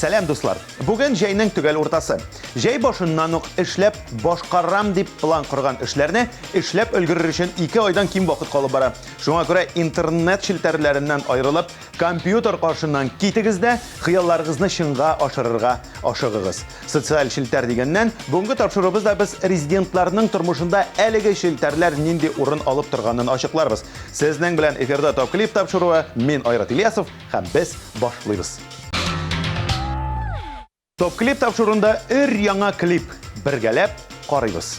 Сәлем, дуслар. Бүген җәйнең төгәл уртасы. Җәй башыннан ук эшләп башкарам дип план корган эшләрне эшләп өлгерер өчен 2 айдан ким вакыт калып бара. Шуңа күрә интернет челтәрләреннән аерылып, компьютер каршыннан китегез дә хыялларыгызны чынга ашырырга ашыгыгыз. Социаль челтәр дигәннән бүгенге тапшырыбыз да без резидентларның тормышында әлеге челтәрләр нинди урын алып торганын ачыкларбыз. Сезнең белән эфирда Топ клип тапшыруы мин Айрат Ильясов һәм без башлыйбыз. Топ клип тапшырында яңа клип бергәләп карыйбыз.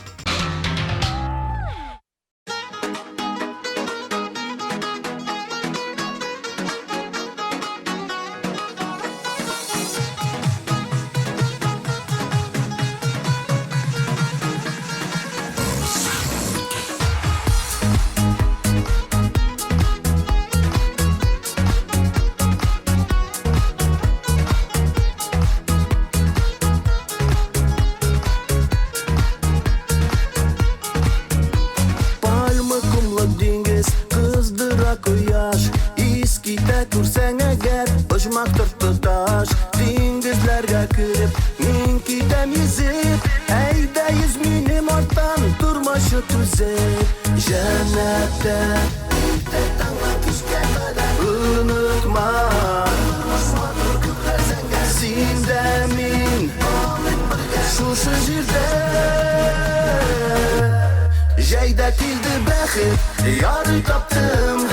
Җәйдә килде бәхет, ярый таптым.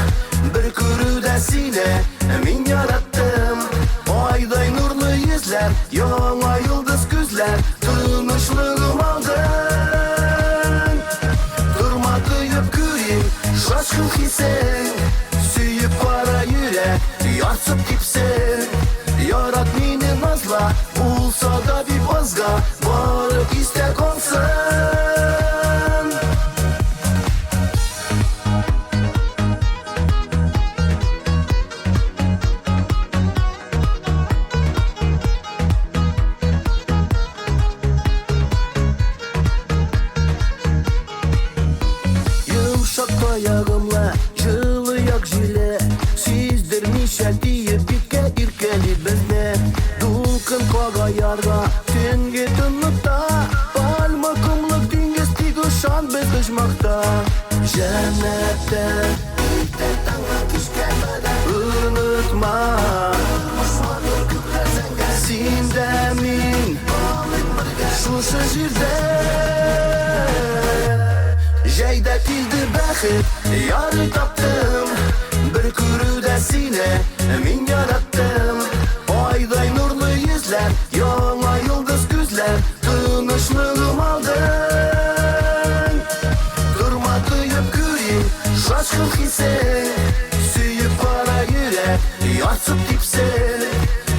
Бер күрүдә сине мин яраттым. Айдай нурлы йөзләр, яңа йолдыз күзләр, тынычлыгым алдың. Турма тоеп күрим, шашкын хисең. Сөеп кара йөрәк, ярсып типсең. Ярат мине назла, булса да бик азга, бары истә калсын. Ягымла, жылы як жиле, сиздермичә тиеп биткә иркәли безне. Дулкын кага ярга, төнге тынлыкта, пальма кымлык диңгез тиге шан без оҗмакта. Җәннәттә, иртә таңга төшкән бада, онытма. Син дә мин, шушы җирдә. Җәйдә килде бәхет, ярый таптым. Бер күрүдә сине мин яраттым. Айдай нурлы йөзләр, яңа йолдыз күзләр, тынычлыгым алдың. Турма тоеп күрим, шашкын хисең. Сөеп кара йөрәк, ярсып типсең.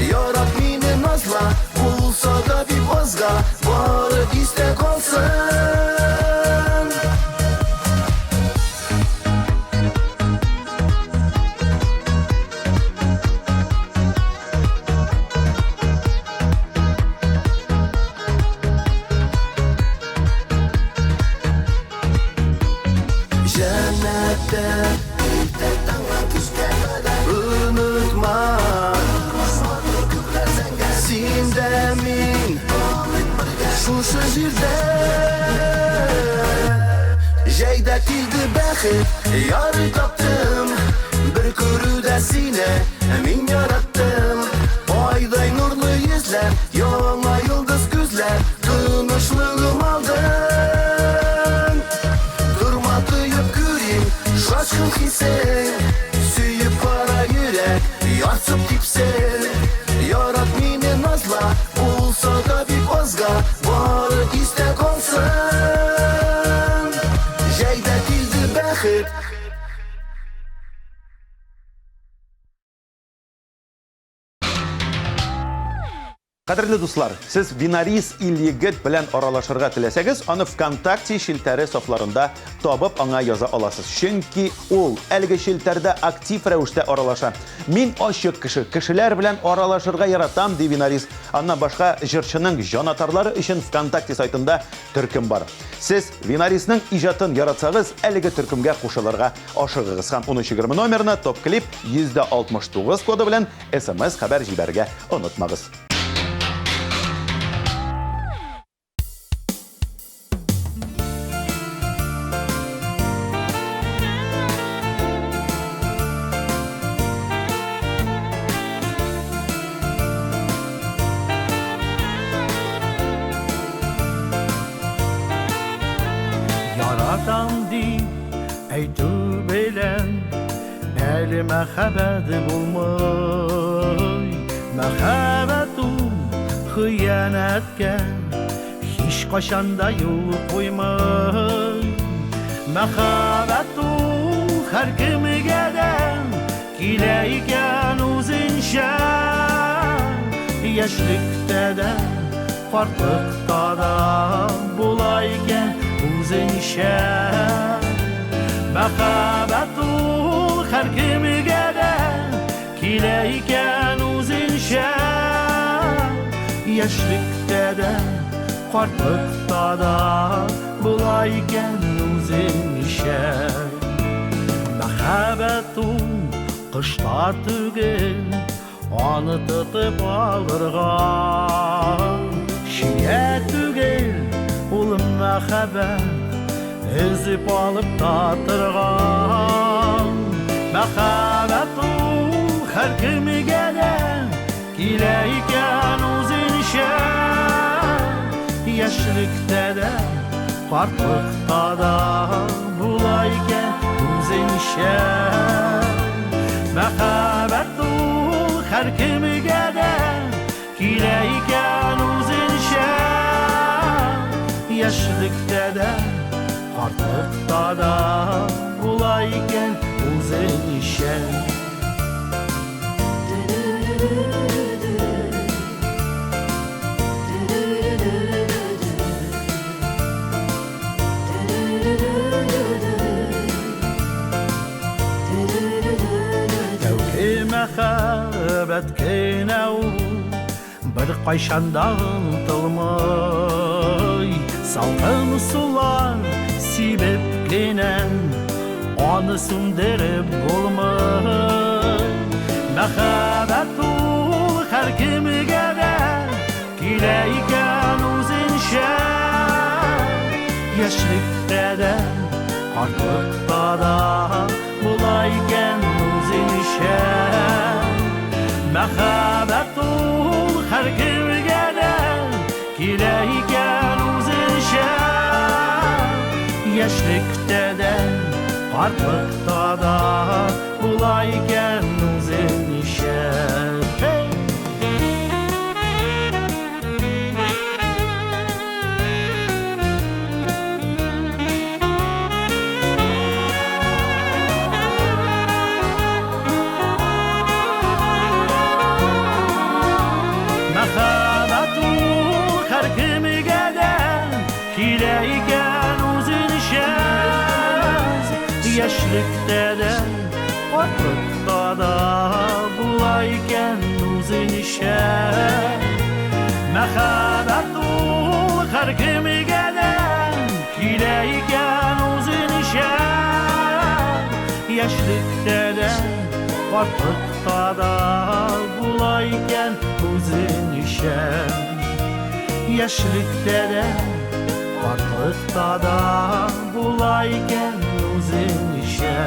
Ярат мине назла, булса да бик азга, бары истә калсын. Шушы җирдә җәйдә килде бәхет, ярый таптым. Бер күрүдә сине мин яраттым. Айдай нурлы йөзләр, яңа йолдыз күзләр, тынычлыгым алдың. Турма тоеп күрим, шашкын хисең. Сөеп кара йөрәк, ярсып типсең. Ярат мине назла, булса да бик азга, бары истә калсын. Җәйдә килде бәхет. Кадерле дуслар, сез Винарис Ильегет белән аралашырга теләсәгез, аны ВКонтакте шелтәре сафларында табып аңа яза аласыз. Чөнки ул әлеге шелтәрдә актив рәвештә аралаша. Мин ачык кеше, кешеләр белән аралашырга яратам ди Винарис. Аннан башка җырчының җанатарлары өчен ВКонтакте сайтында төркем бар. Сез Винарисның иҗатын яратсагыз, әлеге төркемгә кушылырга ашыгыгыз һәм 1320 номерына топ клип 169 коды белән SMS хәбәр җибәргә онытмагыз. әйтү белән әле мәхәббәт булмый. Мәхәббәт ул хыянәткә һич кайчан да юл куймый. Мәхәббәт ул һәр кемгә дә килә икән үзенчә. Яшьлектә дә, картлыкта да була икән үзенчә. Мәхәббәт ул һәр кемгә дә килә икән үзенчә. Яшьлектә дә, картлыкта да була икән үзенчә. Мәхәббәт ул кышта түгел, аны тотып алырга. Шия түгел, ул мәхәббәт эзеп алып татырга. Мәхәббәт ул һәр кемгә дә килә икән үзенчә. Яшьлектә дә, картлыкта да була икән үзенчә. Мәхәббәт ул һәр кемгә дә килә икән үзенчә. Яшьлектә дә, картлыкта да була икән үзенчә. Мәхәббәт кенә ул бер кайчан да онытылмый. Салкын сулар сибеп кенә аны сүндереп булмый. Мәхәббәт ул һәр кемгә дә килә икән үзенчә. Яшьлектә дә, картлыкта да була икән үзенчә. Мәхәббәт ул һәр кемгә дә килә икән үзенчә. Яшьлектә дә, картлыкта да була икән үзенчә. Мәхәббәт ул һәр кемгә дә килә икән үзенчә. Яшьлектә дә, картлыкта да була икән үзенчә. Мәхәббәт ул һәр кемгә дә килә икән үзенчә. Яшьлектә дә, картлыкта да була икән үзенчә. Яшьлектә дә, картлыкта да була икән үзенчә.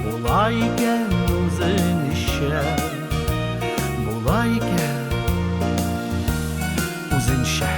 Була икән үзенчә. Була икән үзенчә.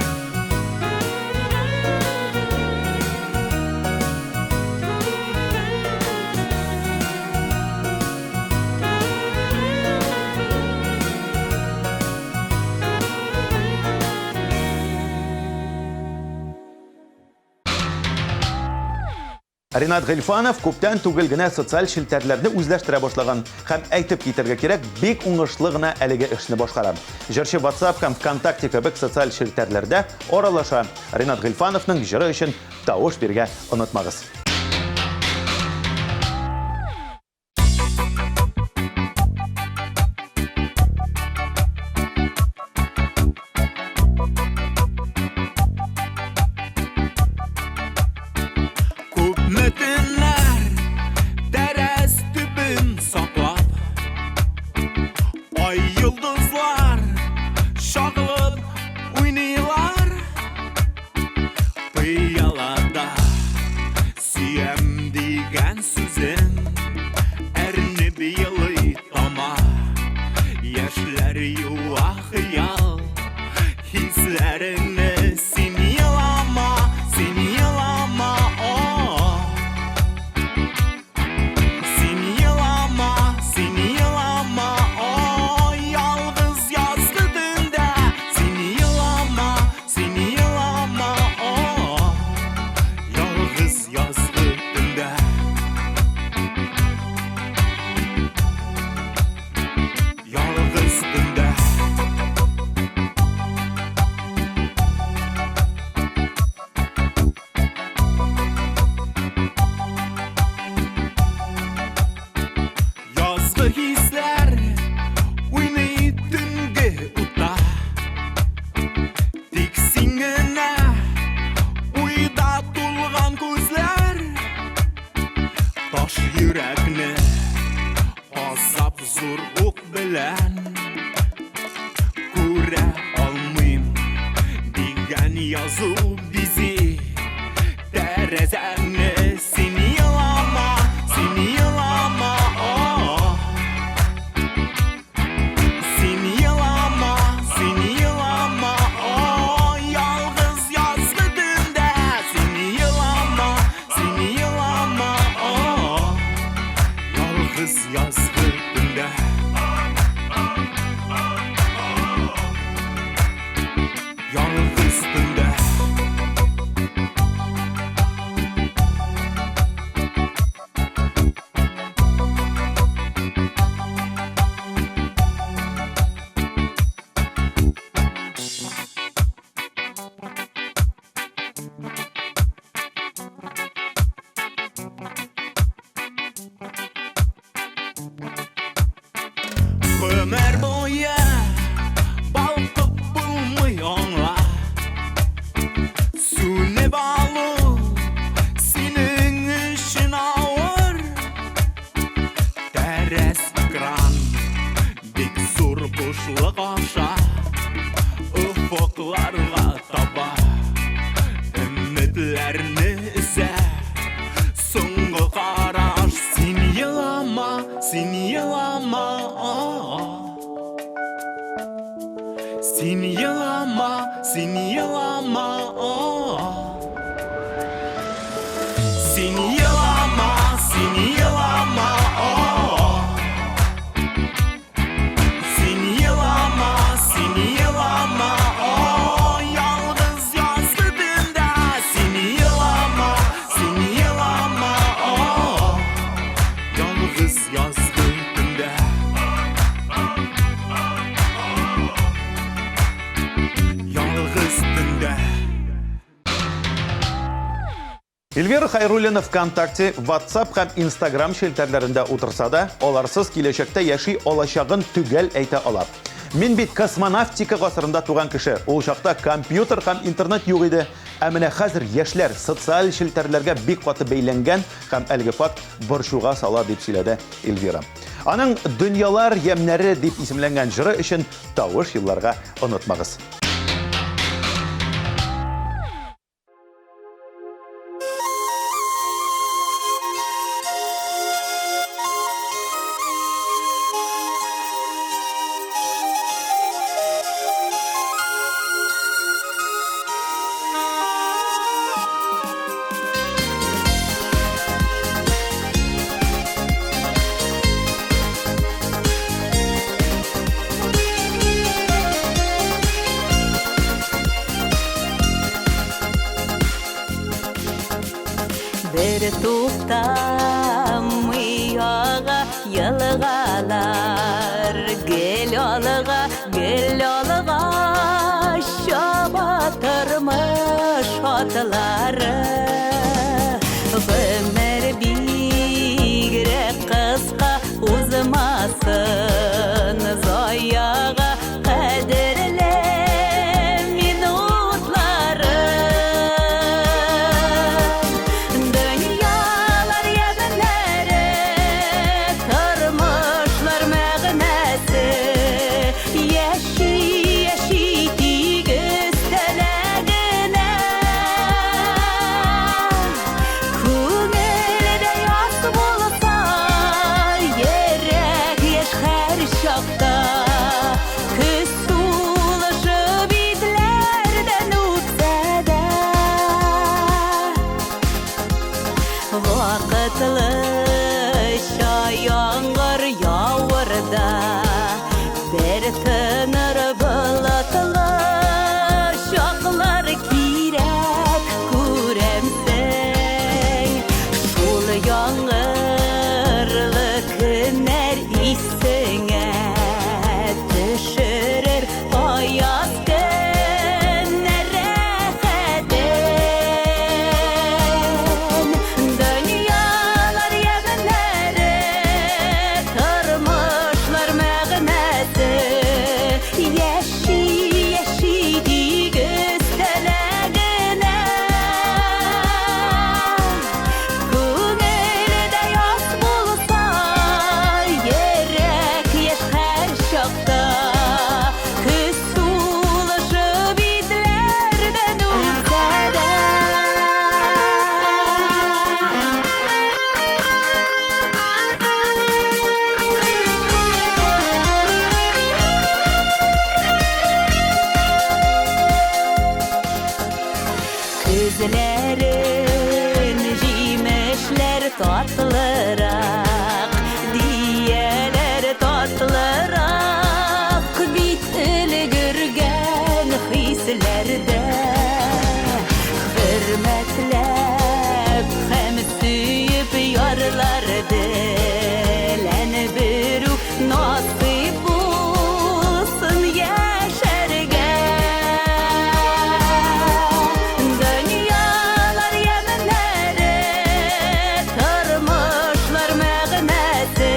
Ринат Гыйльфанов күптән түгел генә социаль челтәрләрне үзләштерә башлаган һәм әйтеп китәргә кирәк, бик уңышлы гына әлеге эшне башкара. Җырчы WhatsApp һәм ВКонтакте кебек социаль челтәрләрдә аралаша. Ринат Гыйльфановның җыры өчен тавыш бирергә онытмагыз. Boş yürekni azap zor ok bilen Kure almayım Digen yazı bizi Terezeni seni yılama Seni yılama oh. Seni yılama Seni yılama oh. Yalnız yazgı dünde Seni yılama Seni yılama oh. Yalnız yazgı dünde Yalnız dünde Ömür boyu balkıp bulmuyorlar Suni bağlı senin işin ağır Teres kran dik zor boşluk aşağı Ufuklarga taba Ümitlerini ise Soңғы қараш Seni yılama Seni yılama Seni yılama Seni yılama Seni yılama Seni yılama Seni yılama Seni yılama Yalnız yazdı dünde Seni yılama Seni yılama Yalnız yazdı dünde Yalnız dünde Эльвира Хайруллина ВКонтакте, WhatsApp һәм Instagram шелтәрләрендә утырса да, аларсыз киләчәктә яши алачагын түгел әйтә ала. Мин бит космонавтика гасырында туган кеше. Ул чакта компьютер һәм интернет юк иде. Ә менә хәзер яшьләр социаль шелтәрләргә бик каты бәйләнгән һәм әлеге факт борчуга сала дип сөйләде Эльвира. Аның «Дөньялар ямнәре» дип исемләнгән җыры өчен тавыш елларга онытмагыз. Bir tutamıyağa yalğalar Gel yolga şabatırmış atları Ömür bigre kıska uzmasın Zayağa kaderle minutları Dünyalar yemleri Tırmışlar məğnəsi Yeşi tigüz tələğinə Күңелdə yas bulsa Yerək yeş hər şaqda Küs sulaşıb itlərdən utsə də Vaqtlı yağmur yağırda Bir tınır bılatlı şaqlar kirek kuremsen Şul yağırlı günler isine düşürür ayaz günlere heden Dünyalar yemleri tatlıraq diyeler tatlıraq bit ülgürgen hislerde hürmetlep hem süyüp yarlardı len bir nasip olsun yaşarga dünyalar yeminleri tarmışlar mağnası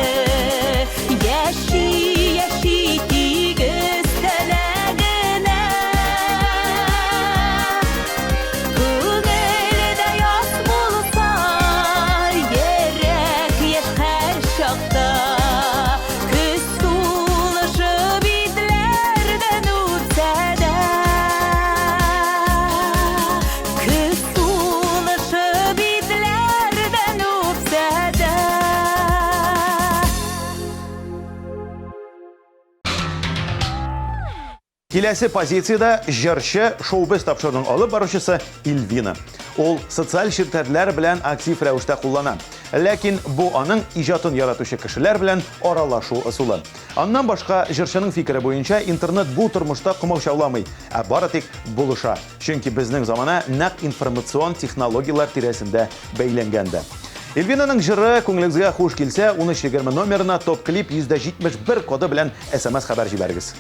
yaşı göstelegine Күңелдә яс булса, ерек еш һәр чакта. Күз сулышы битләрдән үтсә дә. Күз сулышы битләрдән үтсә дә. Киләсе позицияда җырчы, шоу-биз тапшыруның алып баручысы Илвина. Ул социаль челтәрләр белән актив рәвештә куллана. Ләкин бу аның иҗатын яратучы кешеләр белән аралашу ысулы. Аннан башка җырчының фикере буенча интернет бу тормышта комачауламый, ә бары тик булыша. Чөнки безнең замана нәкъ информацион технологиялар тирәсендә бәйләнгәндә. Илвинаның җыры күңелегезгә хуш килсә, 1320 номерына топ клип 171 коды белән SMS хәбәр җибәрегез.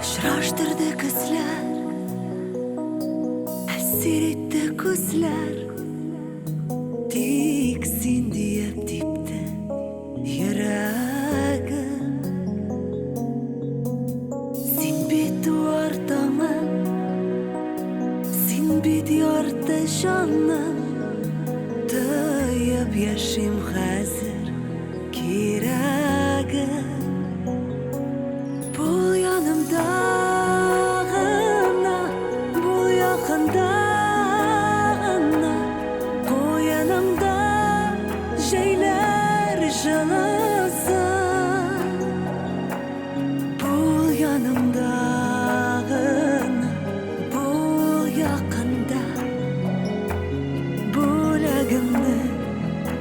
Şaştırdı kızlar, esir etti kızlar. Tiksin diye dipti yüreğim. Sen bit ortamım, sen bit yordu canım. Dayıp yaşım hazır kireğim. Bul yanımdağına, bul yakındağına. Bu yanımda şeyler jılısın. Bul yanımdağına, bul yakında. Bulagımda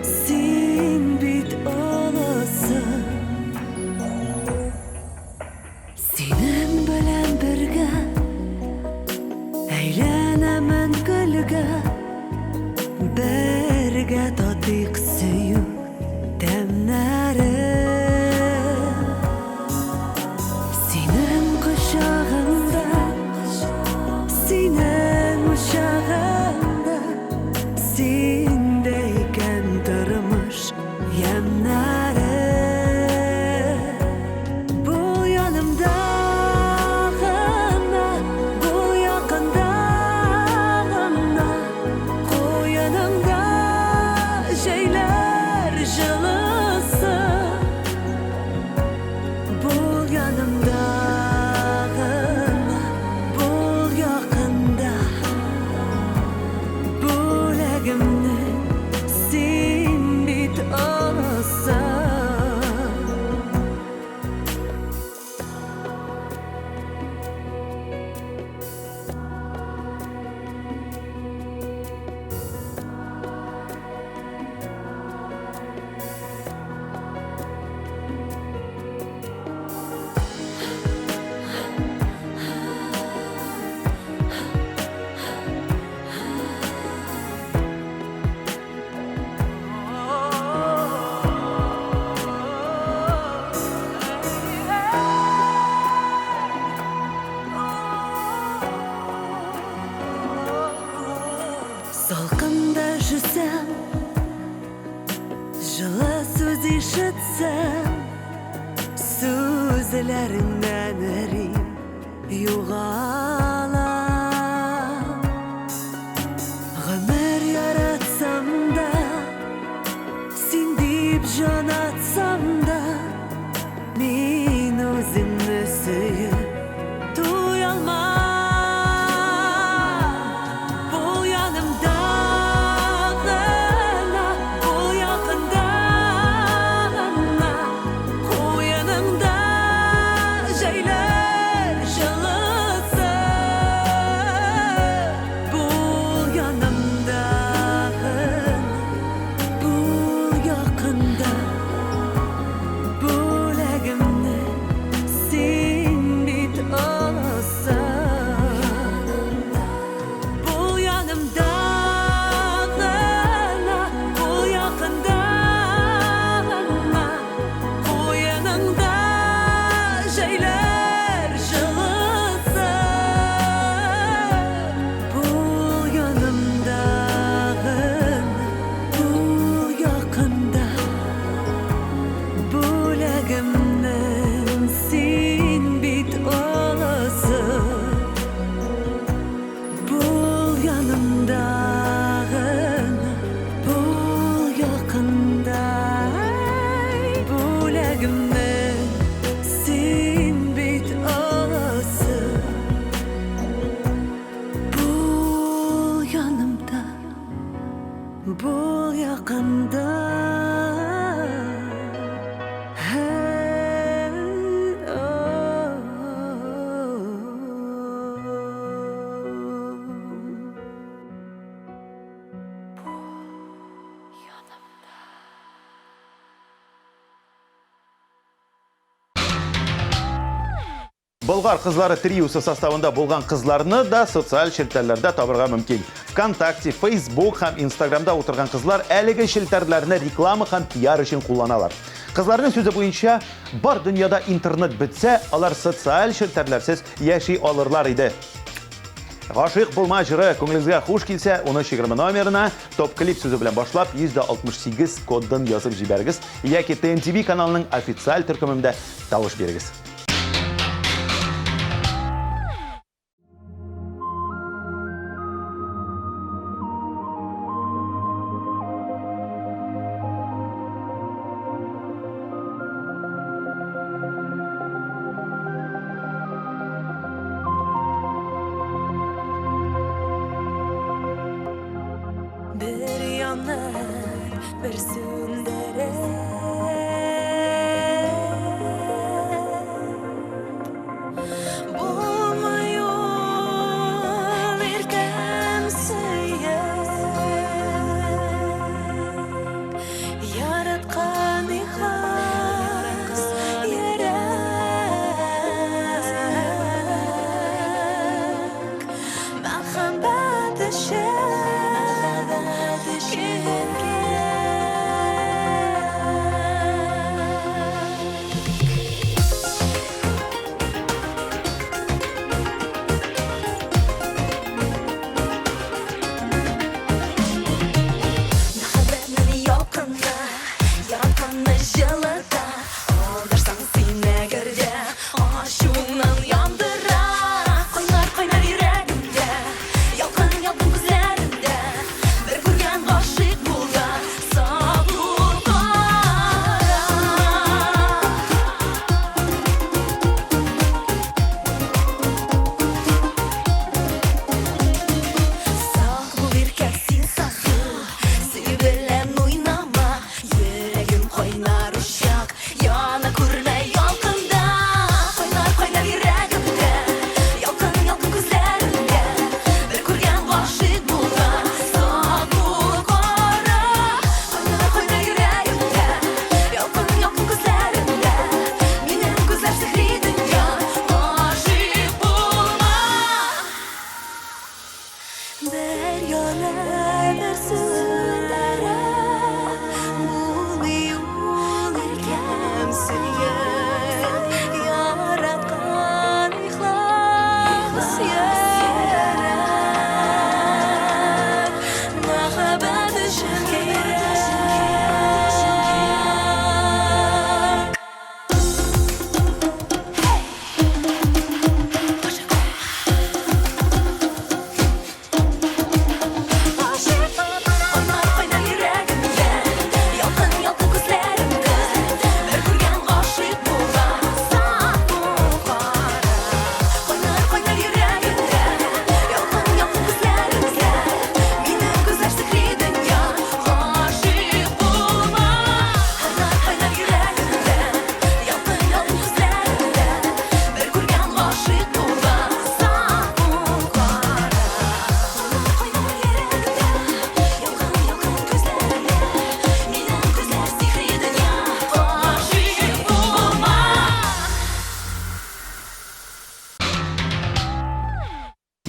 sen bit olasın. Senin bilen birge eylenemen gülge birge tatık suyu demleri senin kuşağında senin uşağında sendeyken durmuş yemleri bu yanımdağına, bu yakındağına. Koyanımda şeyler jılısın. Bu yanımdağına, bu yakında. Bulagımda sen bit olasın. Salkında yüzsem, жылы söz işitsem, sözlerinden erim yoğalam. Ömür yaratsam Can atsam da min özümü suyup duyalmam. Bu yanımda bu yakında bu yanımda şeyler çalıtsa. Bu yanımda bu yakında bulegimni sen bit olasan. Bu yanımda bu yakında bu yanımda şeyler çalıtsa. Bu yanımda bu yakında bulegimnin sen bit olasın. Bu yanımda bu yakında bulegimnin sen bit olasın. Bu yanımda bu yakında Болгар кызлары триосы составында булган кызларны да социаль шелтәрләрдә табырга мөмкин. ВКонтакте, Facebook һәм Instagramда утырган кызлар әлеге шелтәрләрне реклама һәм пиар өчен кулланалар. Кызларның сүзе буенча, бар дөньяда интернет бетсә, алар социаль шелтәрләрсез яши алырлар иде. Гашыйк булма җыры күңелегезгә хуш килсә, 1320 номерына топ-клип сүзе белән башлап 168 кодын язып җибәрегез, яки TNTV каналының официаль төркемендә тавыш бирегез. Bir yanar bir sündere. Bulmuyor bir kimseye. Yaratkan ihlas yürek. Merhamet eşek. Kim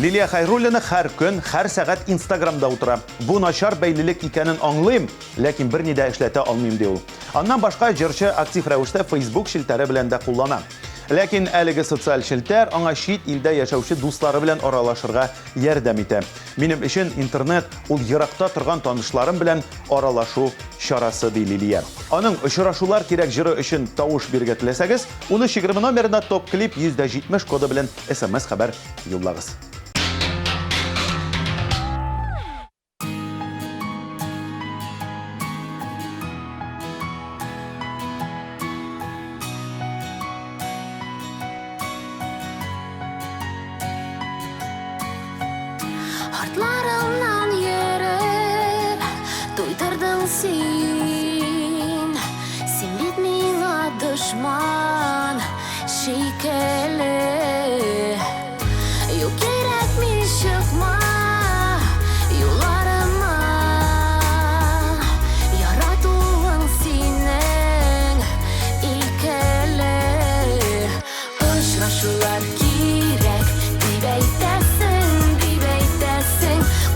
Лилия Хайруллина һәр көн, һәр сәгать Инстаграмда утыра. Бу начар бәйлелек икәнен аңлыйм, ләкин берни дә эшләтә алмыйм ди ул. Аннан башка җырчы актив рәвештә Facebook шелтәре белән дә куллана. Ләкин әлеге социаль шелтәр аңа чит илдә яшәүче дуслары белән аралашырга ярдәм итә. Минем өчен интернет ул еракта торган танышларым белән аралашу чарасы ди Лилия. Аның очрашулар кирәк җыры өчен тавыш биргә теләсәгез, 1320 номерына топ клип 170 коды белән SMS хәбәр юллагыз. Artlarımdan yürüp Duydurdun sen Sen bitmiyor düşman Şikeli Yok gerekmiş çıkma Yollarıma Yaratıldın senin İlkeli Uçraşular gerek Dibeytesin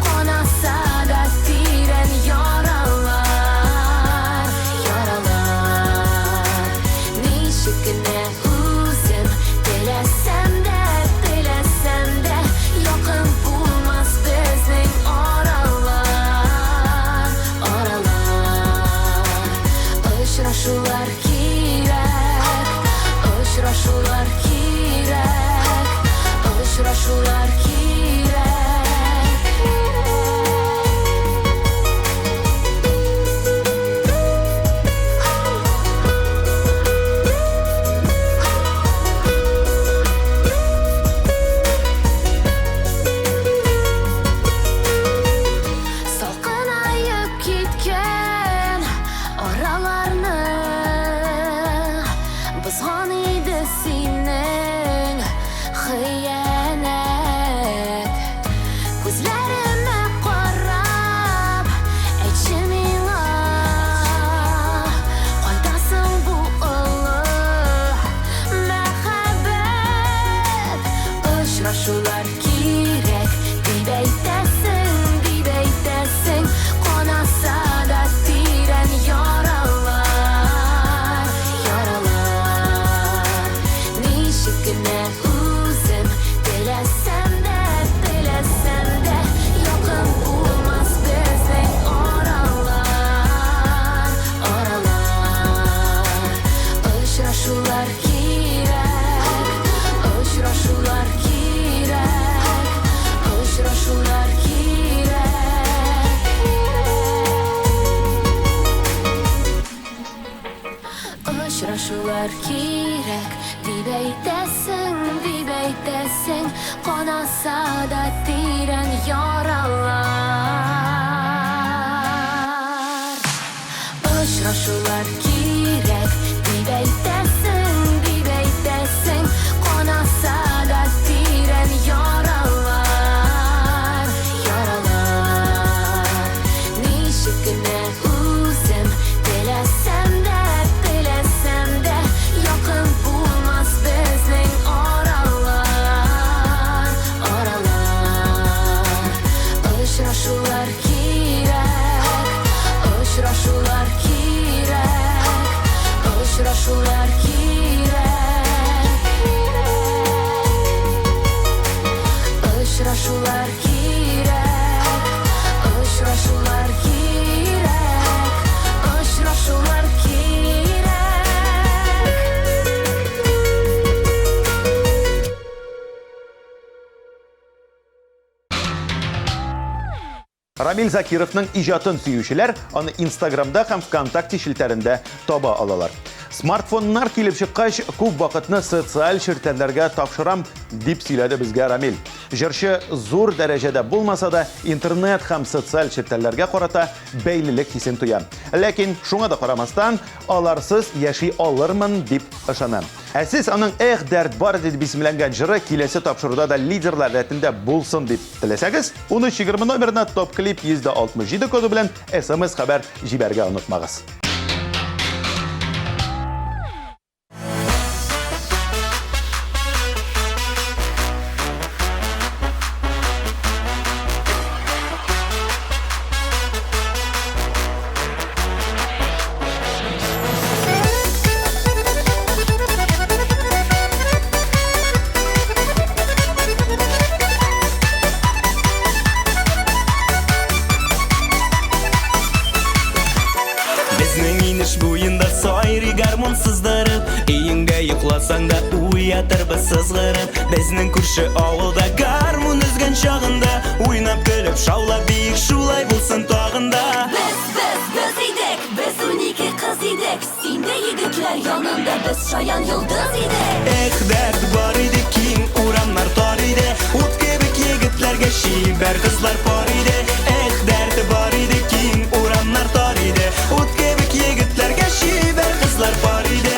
Konasa da tiren yaralar Yaralar Nişikine uzun Dilesem de Yakın bulmaz bizim oralar Oralar Uçraşular kirek Uçraşular kirek Uçraşular kirek Uçraşular gerek Dibeytesin Konasa da tiren yaralar Yaralar Nişikine uzun Dilesem de Yakın bulmaz bizim oralar Oralar Uçraşular gerek Uçraşular gerek Uçraşular gerek Uçraşular gerek Dibeytesin Konasa da tiren yaralar Uçraşular gerek Dibeytesin Konasa da tiren yaralar Yaralar Nişikine uzun Dilesem de Yakın bulmaz bizim oralar Oralar Uçraşular gerek Uçraşular gerek Uçraşular gerek Uçraşular gerek Uçraşular gerek Uçraşular gerek Рамил Закировның иҗатын сөючеләр аны Инстаграмда һәм ВКонтакте шелтәрендә таба алалар. Смартфоннар килеп чыккач, күп вакытны социаль шелтәрләргә тапшырам дип сөйләде безгә Рамил. Җырчы зур дәрәҗәдә булмаса да интернет һәм социаль шелтәрләргә карата бәйлелек хисен туя. Ләкин шуңа да карамастан, аларсыз яши алырмын дип ышана. Ә сез аның «Эх, дәрт бар» дип исемләнгән җыры киләсе тапшыруда да лидерлар рәтендә булсын дип теләсәгез, 1320 номерына топ клип 167 коды белән SMS хәбәр җибәргә онытмагыз. Печ буенда сайрый гармон сыздырып, Үйіңде йокласаң да уятырбыз сызгырып. Безнең күрше авылда гармон үзгән чагында, уйнап көлеп шаулап биек шулай булсын тагында. Biz idek, biz 12 kız idek. Sinde yigitler yanında biz şayan yıldız idek. Dert var idi keng uramlar tar idi, ут kebek yigitlerge şiber kızlar par idi. Dert var idi keng uramlar tar idi, ут kebek yigitlerge şiber kızlar par idi.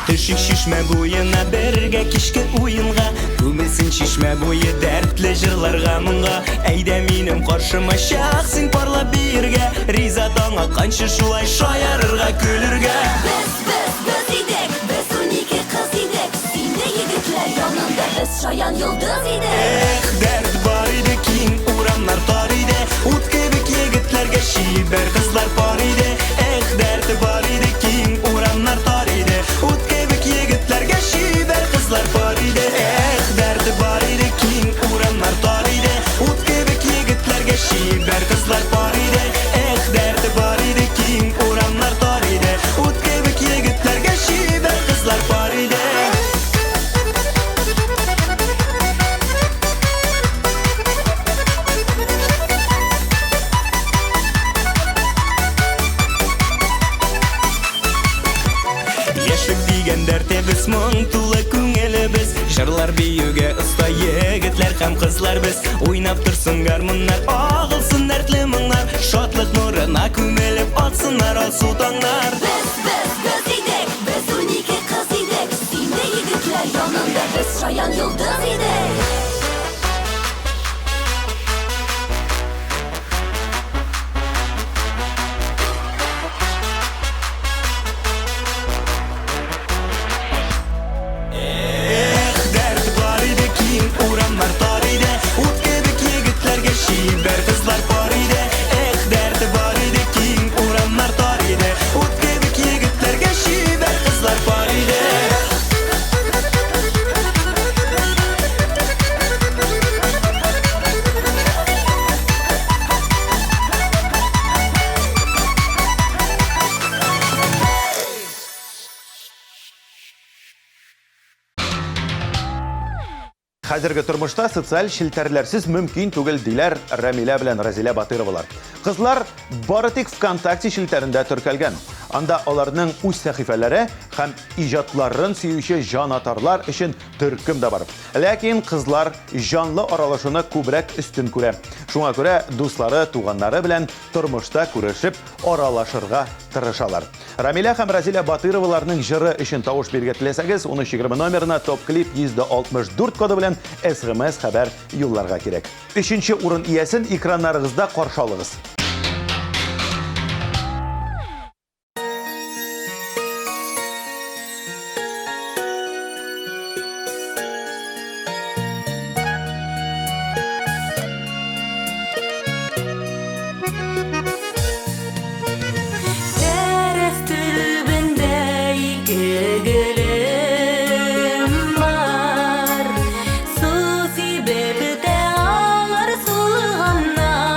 Тишик шишмә буена бергә кичке уенга, күмелсен шишмә буе дәртле җырларга моңга. Әйдә минем каршыма чак син парлап биргә, риза таңга канчы шулай шаярырга көлөргә. Biz idek, biz 12 kız idek. Sinde yigitler yanında biz şayan yıldız idek. Dert бар иде киң урамнар тар иде, ут кебек егетләргә шибәр кызлар пар иде. Дәрт бар иде киң урамнар тар иде, ут кебек егетләргә шибәр кызлар пар иде. Дәрт бар иде киң урамнар тар иде, ут кебек егетләргә шибәр кызлар пар иде. Дәрт бар иде киң урамнар тар иде, ут кебек егетләргә шибәр кызлар пар иде. Яшек дигән дәртебез, моң тулы күңелебез. Җырлар биюгә оста егетләр һәм кызлар без. Уйнап торсын гармоннар, агылсын дәртле моңнар. Шатлык нурына күмелеп атсыннар алсу таңнар. Biz idek, biz 12 kız idek. Sinde yigitler yanında biz şayan yıldız idek. Dert бар иде киң урамнар тар иде, ут кебек егетләргә шибәр кызлар пар иде. Дәрт бар иде киң урамнар тар иде, ут кебек егетләргә шибәр кызлар пар иде. Хәзерге тормышта социаль челтәрләрсез мөмкин түгел диләр Рәмилә белән Разилә Батыровалар. Кызлар бары тик ВКонтакте челтәрендә теркәлгән. Анда аларның үз сәхифәләре һәм иҗатларын сөюче җанатарлар өчен төркем дә бар. Ләкин кызлар җанлы аралашуны күбрәк өстен күрә. Шуңа күрә дуслары, туганнары белән тормышта күрешеп, аралашырга тырышалар. Рәмилә һәм Разилә Батыроваларның җыры өчен тавыш биргә теләсәгез, 1320 номерына топ клип 164 коды белән SMS хәбәр юлларга кирәк. 3нче урын иясен экраннарыгызда каршы алыгыз. Dərəf tübündə gülüm var. Su sebebdə ağlar sulğanlar.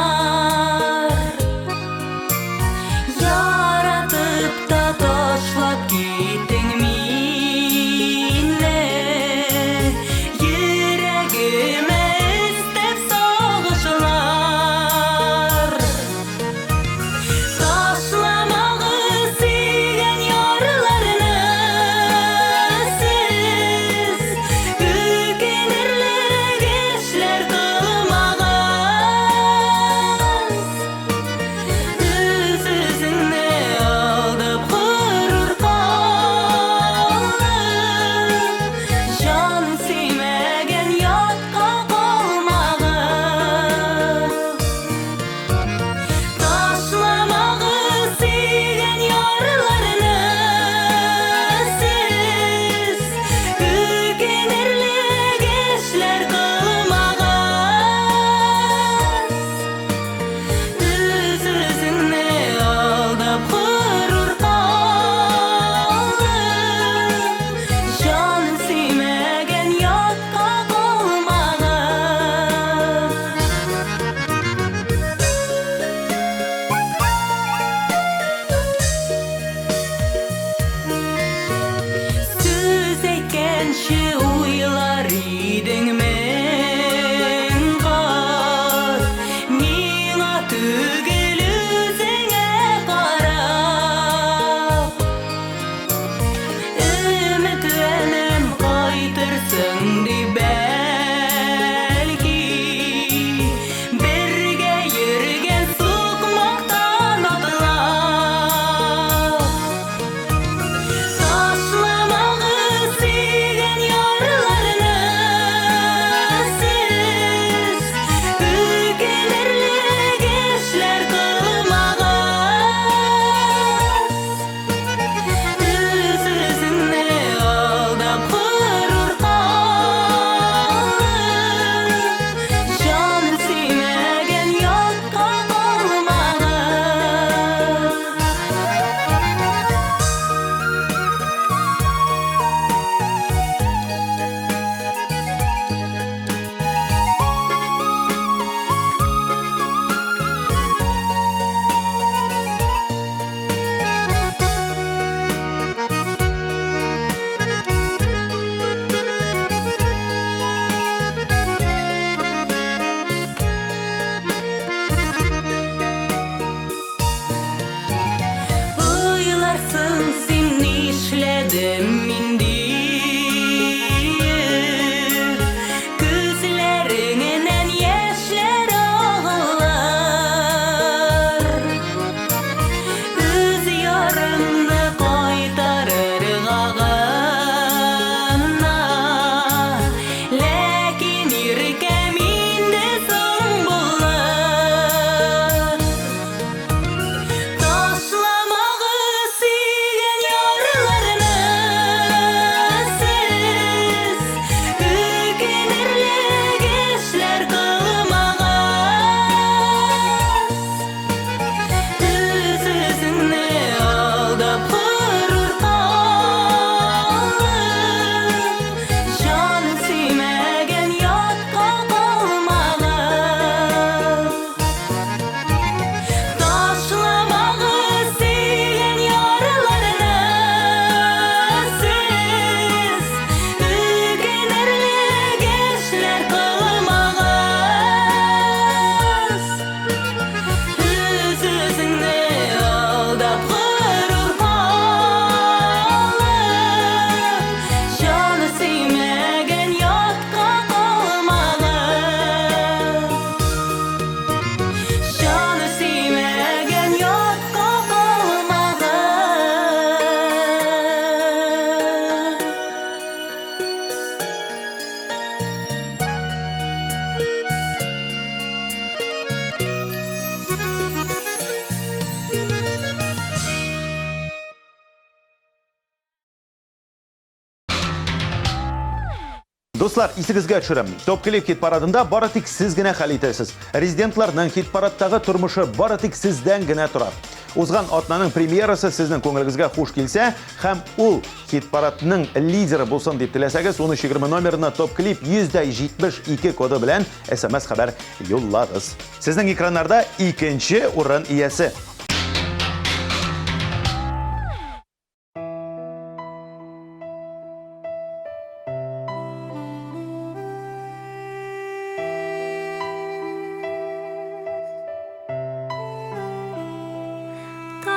Dostlar, isingizga tushiraman. Top Clip hit paradында bары тик siz генә хәл итәсез. Резидентларның хит парадтагы тормышы бары тик сездән генә тора. Узган атнаның премьерасы сезнең күңелегезгә хуш килсә, һәм ул хит парадның лидеры булсын дип теләсәгез, 1320 номерына Top Clip 172 коды белән SMS хәбәр юллагыз. Сезнең экраннарда икенче урын иясе.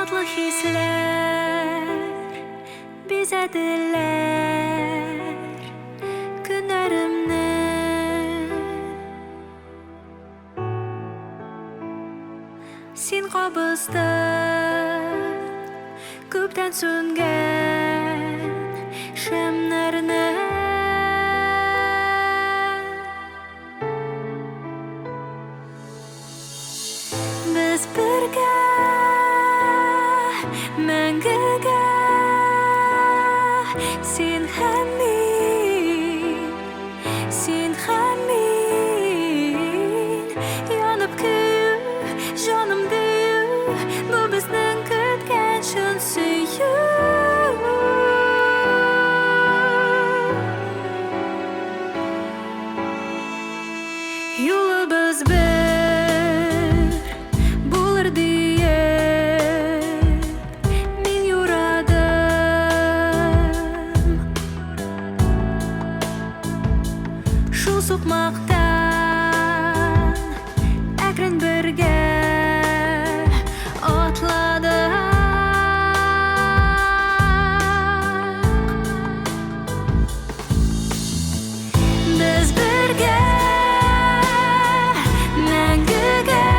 Tatlı hisler bizediler günlerimni Sen kabızdın köpten söngen şemlerini Biz birge Мәңгегә син һәм мин янып көю, җаным дию, бу безнең көткән шун сөю. Юлыбыз бер булыр дие Sokmaktan ekran birge atladık Biz birge мәңгегә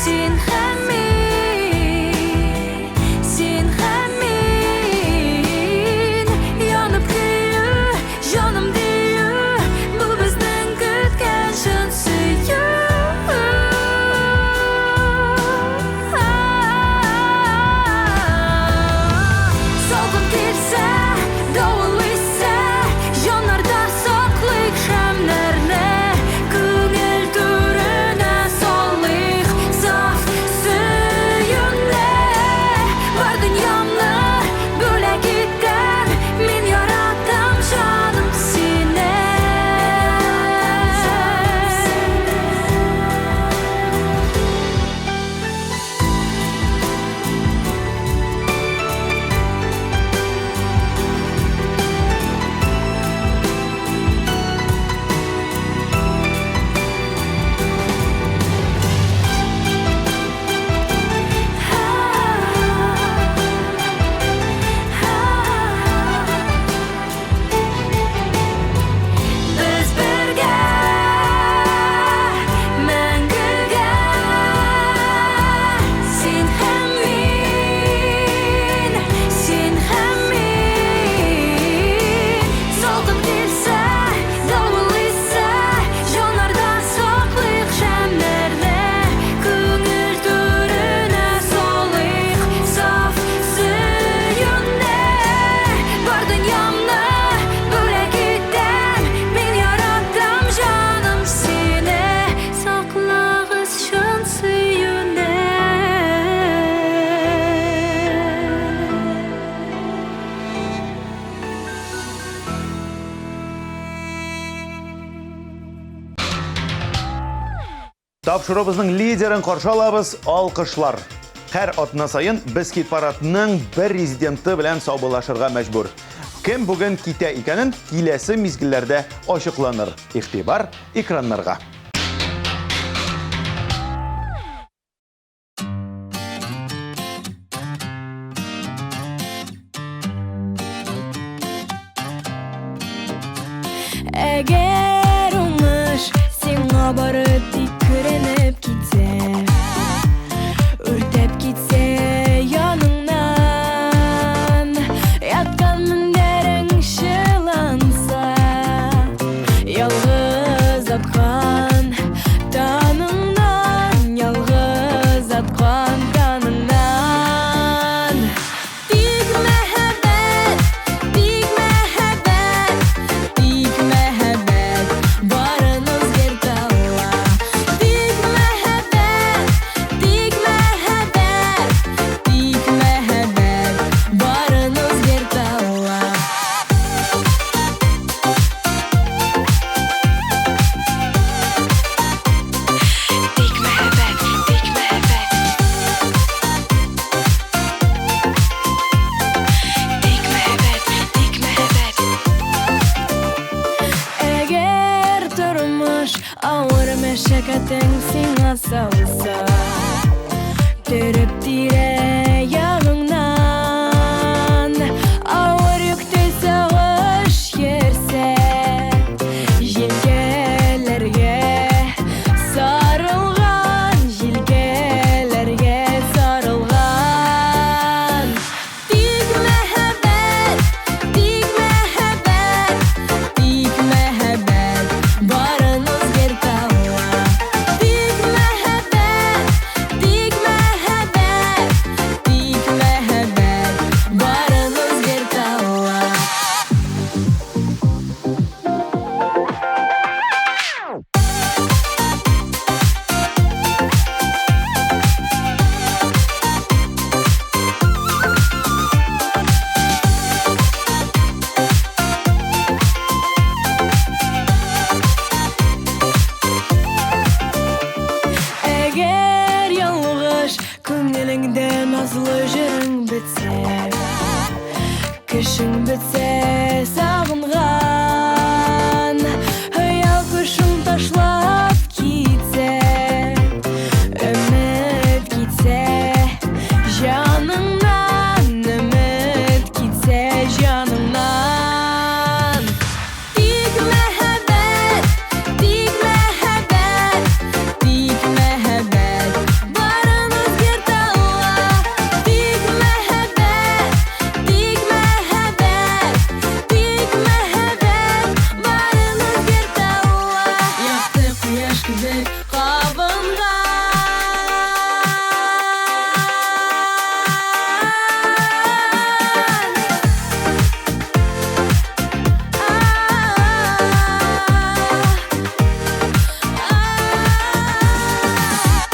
Sen һәм мин янып көю, җаным дию Тапшырыбызның лидерын каршы алабыз, алкышлар. Һәр атна сайын без хит парадның бер резиденты белән саубуллашырга мәҗбүр. Кем бүген китә икәнен киләсе мизгелләрдә ачыкланыр. Игътибар экраннарга. Әгәр уңыш сиңа бары тик күренеп китсә, үртәп китсә яныңнан, яткан мендәрең шыланса, ялгыз аткан таныңнан, ялгыз аткан таныңнан. Бик мәхәббәт, salsa Törüp dire yanından Ağır yükte sağış yerse Jilgelerge sarılgan Jilgelerge sarılgan Dik mehabbet Dik mehabbet Dik mehabbet Barınız gertava Dik mehabbet Dik mehabbet Dik mehabbet Barınız gertava Eğer yalğış Көңіліңде назлы жырың бітсе Кішің бітсе сағынған Хыял күшің ташлап кетсе Үміт кетсе жаныңнан Үміт кетсе жаныңнан Тик мәхәббәт Тик мәхәббәт Тик мәхәббәт Барын өзгертауа Тик мәхәббәт Тик мәхәббәт Тик мәхәббәт Барын өзгертауа Яқты құяш кебек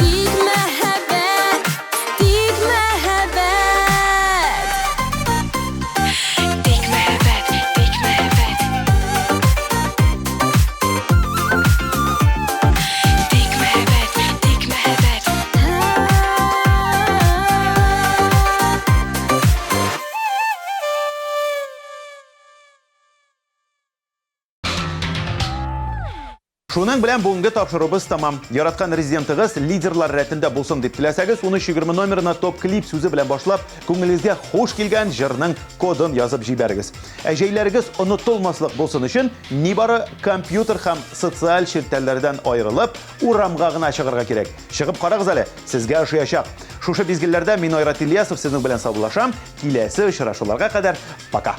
Тик мәхәббәт Тик мәхәббәт Тик мәхәббәт Тик мәхәббәт Тик мәхәббәт Тик мәхәббәт Шуның белән бүгенге тапшырубыз тамам. Яраткан резидентыгыз лидерлар рәтендә булсын дип теләсәгез, 1320 номерына топ клип сүзе белән башлап, күңелегезгә хуш килгән җырның кодын язып җибәрегез. Әҗәйләрегез онытылмаслык булсын өчен, нибары компьютер һәм социаль челтәрләрдән аерылып, урамга гына чыгарга кирәк. Чыгып карагыз әле, сезгә ошаячак. Шушы бизгелләрдә мин Айрат Ильясов сезнең белән саубуллашам. Киләсе очрашуларга кадәр пока.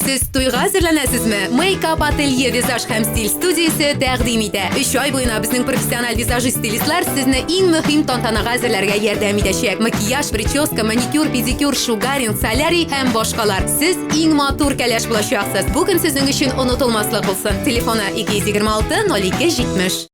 Siz to'yga hazırlanasizmi? Make-up Atelier Vizaj һәм стиль студиясе тәкъдим итә. 3 ай буена безнең профессиональ визажист стилистлар сезне иң мөһим тантанага әзерләргә ярдәм итәчәк. Макияж, прическа, маникюр, педикюр, шугаринг, солярий һәм башкалар. Сез иң матур кәләш булачаксыз. Бүген сезнең өчен онытылмаслык булсын. Телефоны 226 02 70.